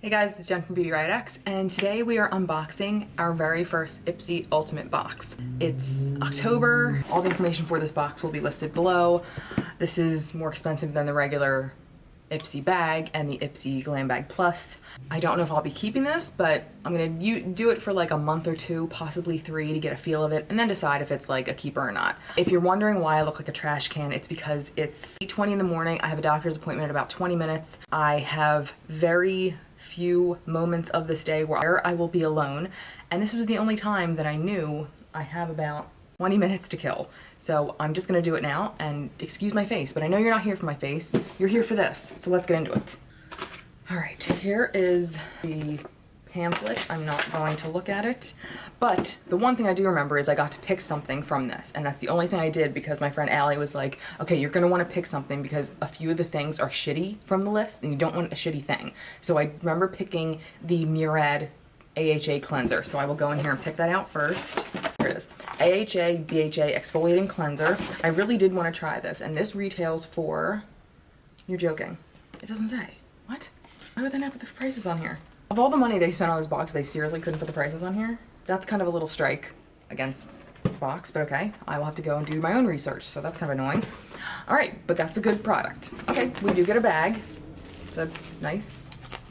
Hey guys, it's Jen from beautyriotx, and today we are unboxing our very first Ipsy Ultimate box. It's October. All the information for this box will be listed below. This is more expensive than the regular Ipsy bag and the Ipsy Glam Bag Plus. I don't know if I'll be keeping this, but I'm gonna do it for like a month or two, possibly 3, to get a feel of it, and then decide if it's like a keeper or not. If you're wondering why I look like a trash can, it's because it's 8:20 in the morning. I have a doctor's appointment in about 20 minutes. I have very few moments of this day where I will be alone, and this was the only time that I knew I have about 20 minutes to kill. So I'm just gonna do it now, and excuse my face, but I know you're not here for my face. You're here for this, so let's get into it. All right, here is the pamphlet. I'm not going to look at it, but the one thing I do remember is I got to pick something from this, and that's the only thing I did because my friend Allie was like, okay, you're gonna want to pick something because a few of the things are shitty from the list and you don't want a shitty thing. So I remember picking the Murad AHA cleanser, so I will go in here and pick that out first. Here it is, AHA BHA exfoliating cleanser. I really did want to try this, and this retails for, you're joking, it doesn't say. What? Why would they not put the prices on here? Of all the money they spent on this box, they seriously couldn't put the prices on here? That's kind of a little strike against the box, but okay. I will have to go and do my own research, so that's kind of annoying. All right, but that's a good product. Okay, we do get a bag. It's a nice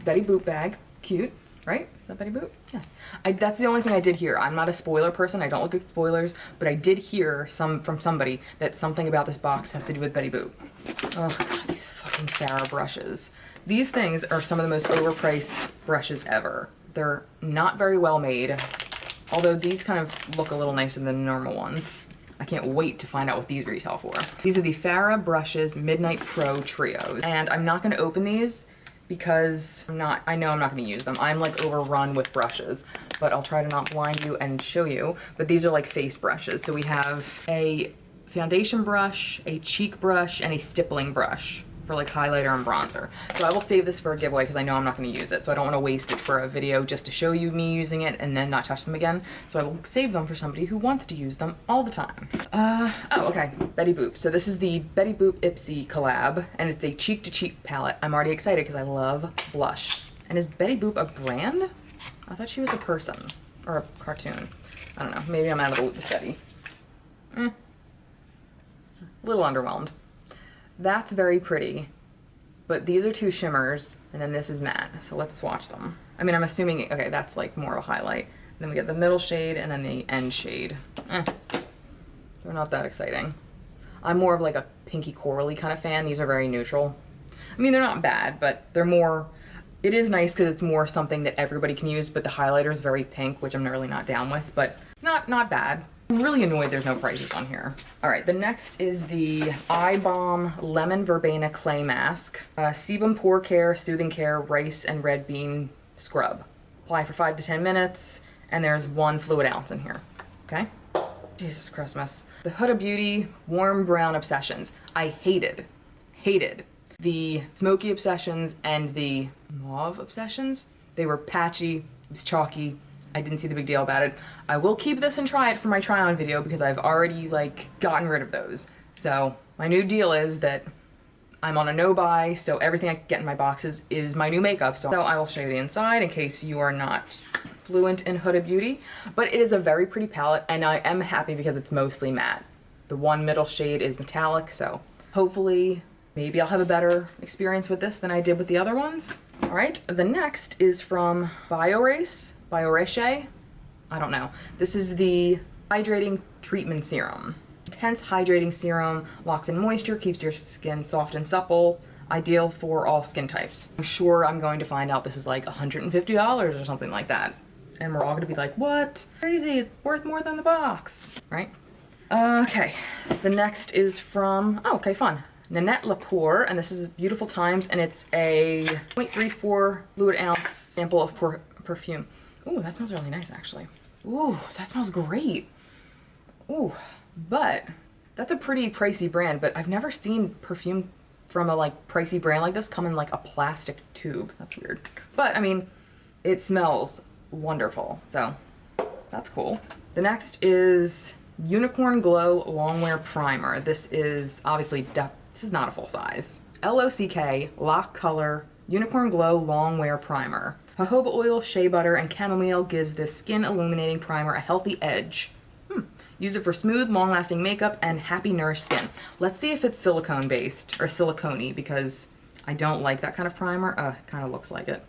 Betty Boop bag. Cute, right? Is that Betty Boop? Yes. That's the only thing I did hear. I'm not a spoiler person. I don't look at spoilers, but I did hear from somebody that something about this box has to do with Betty Boop. Oh God, these fucking Farrah brushes. These things are some of the most overpriced brushes ever. They're not very well made, although these kind of look a little nicer than the normal ones. I can't wait to find out what these retail for. These are the Farrah Brushes Midnight Pro Trios, and I'm not going to open these because I know I'm not going to use them. I'm like overrun with brushes, but I'll try to not blind you and show you. But these are like face brushes. So we have a foundation brush, a cheek brush, and a stippling brush for like highlighter and bronzer. So I will save this for a giveaway because I know I'm not going to use it. So I don't want to waste it for a video just to show you me using it and then not touch them again. So I will save them for somebody who wants to use them all the time. Oh, okay, Betty Boop. So this is the Betty Boop Ipsy collab, and it's a cheek to cheek palette. I'm already excited because I love blush. And is Betty Boop a brand? I thought she was a person or a cartoon. I don't know, maybe I'm out of the loop with Betty. A little underwhelmed. That's very pretty, but these are two shimmers, and then this is matte, so let's swatch them. I mean, I'm assuming, okay, that's like more of a highlight. Then we get the middle shade and then the end shade. They're not that exciting. I'm more of like a pinky corally kind of fan. These are very neutral. I mean, they're not bad, but they're more, it is nice because it's more something that everybody can use, but the highlighter is very pink, which I'm really not down with, but not bad. I'm really annoyed there's no prices on here. All right, the next is the Eye Balm Lemon Verbena Clay Mask. Sebum Pore Care, Soothing Care, Rice and Red Bean Scrub. Apply for 5 to 10 minutes, and there's 1 fluid ounce in here, okay? Jesus Christmas. The Huda Beauty Warm Brown Obsessions. I hated the Smoky Obsessions and the Mauve Obsessions. They were patchy, it was chalky. I didn't see the big deal about it. I will keep this and try it for my try on video because I've already like gotten rid of those. So my new deal is that I'm on a no buy, so everything I get in my boxes is my new makeup. So I will show you the inside in case you are not fluent in Huda Beauty. But it is a very pretty palette, and I am happy because it's mostly matte. The one middle shade is metallic, so hopefully maybe I'll have a better experience with this than I did with the other ones. All right, the next is from Biorace, I don't know. This is the Hydrating Treatment Serum. Intense hydrating serum, locks in moisture, keeps your skin soft and supple, ideal for all skin types. I'm sure I'm going to find out this is like $150 or something like that. And we're all gonna be like, what? Crazy, it's worth more than the box, right? Okay, the next is from, oh, okay, fun. Nanette Lepore, and this is Beautiful Times, and it's a 0.34 fluid ounce sample of perfume. Ooh, that smells really nice, actually. Ooh, that smells great. Ooh, but that's a pretty pricey brand, but I've never seen perfume from a like pricey brand like this come in like a plastic tube. That's weird. But I mean, it smells wonderful, so that's cool. The next is Unicorn Glow Longwear Primer. This is obviously, this is not a full size. LOCK, Lock Color Unicorn Glow Long Wear Primer. Jojoba oil, shea butter, and chamomile gives this skin illuminating primer a healthy edge. Use it for smooth, long-lasting makeup and happy, nourished skin. Let's see if it's silicone-based, or silicone-y, because I don't like that kind of primer. It kind of looks like it.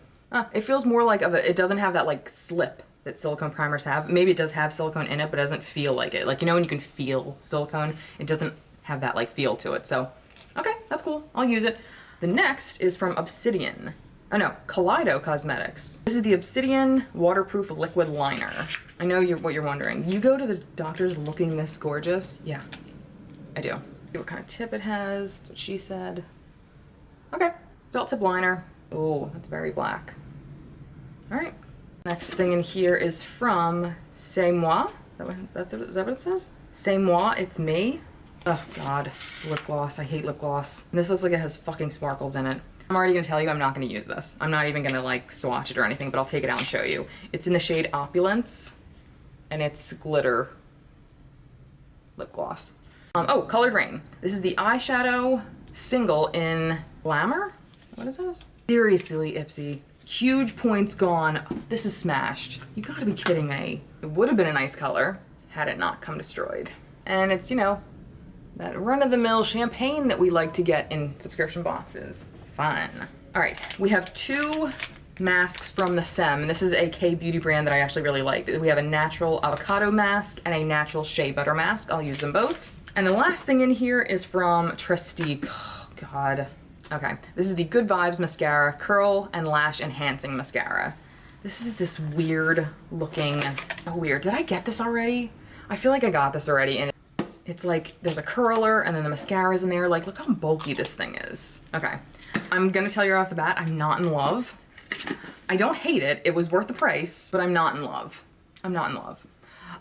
It feels more like it doesn't have that like slip that silicone primers have. Maybe it does have silicone in it, but it doesn't feel like it. Like, you know when you can feel silicone? It doesn't have that like feel to it, so okay, that's cool. I'll use it. The next is from Obsidian. Oh no, Kaleido Cosmetics. This is the Obsidian Waterproof Liquid Liner. I know what you're wondering. You go to the doctors looking this gorgeous? Yeah, I do. See what kind of tip it has. That's what she said. Okay, felt tip liner. Oh, that's very black. All right. Next thing in here is from C'est Moi. Is that what it says? C'est Moi, it's me. Oh God, it's lip gloss. I hate lip gloss. And this looks like it has fucking sparkles in it. I'm already gonna tell you I'm not gonna use this. I'm not even gonna like swatch it or anything, but I'll take it out and show you. It's in the shade Opulence, and it's glitter lip gloss. Oh, Colored Rain. This is the eyeshadow single in Glamour? What is this? Seriously, Ipsy. Huge points gone. This is smashed. You gotta be kidding me. It would have been a nice color had it not come destroyed. And it's, you know, that run-of-the-mill champagne that we like to get in subscription boxes. Fun. All right, we have two masks from the Sem. This is a K-beauty brand that I actually really like. We have a natural avocado mask and a natural shea butter mask. I'll use them both. And the last thing in here is from Trestique. Oh, God. Okay, this is the Good Vibes Mascara Curl and Lash Enhancing Mascara. This is this weird looking, oh weird, did I get this already? I feel like I got this already, and it's like there's a curler and then the mascara's in there. Like, look how bulky this thing is. Okay, I'm gonna tell you right off the bat, I'm not in love. I don't hate it, it was worth the price, but I'm not in love. I'm not in love.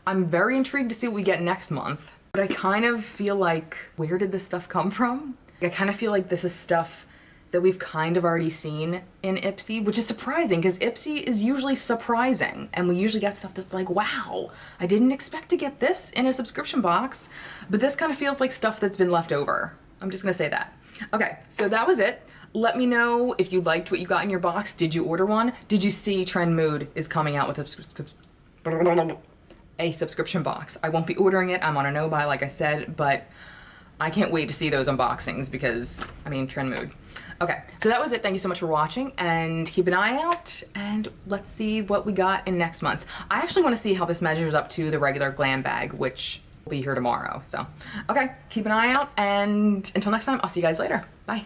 I'm very intrigued to see what we get next month, but I kind of feel like, where did this stuff come from? I kind of feel like this is stuff that we've kind of already seen in Ipsy, which is surprising because Ipsy is usually surprising and we usually get stuff that's like, wow, I didn't expect to get this in a subscription box, but this kind of feels like stuff that's been left over. I'm just gonna say that. Okay, so that was it. Let me know if you liked what you got in your box. Did you order one? Did you see Trend Mood is coming out with a subscription box? I won't be ordering it, I'm on a no-buy like I said, but I can't wait to see those unboxings because, I mean, Trend Mood. Okay, so that was it. Thank you so much for watching and keep an eye out and let's see what we got in next month's. I actually want to see how this measures up to the regular glam bag, which will be here tomorrow. So, okay, keep an eye out and until next time, I'll see you guys later. Bye.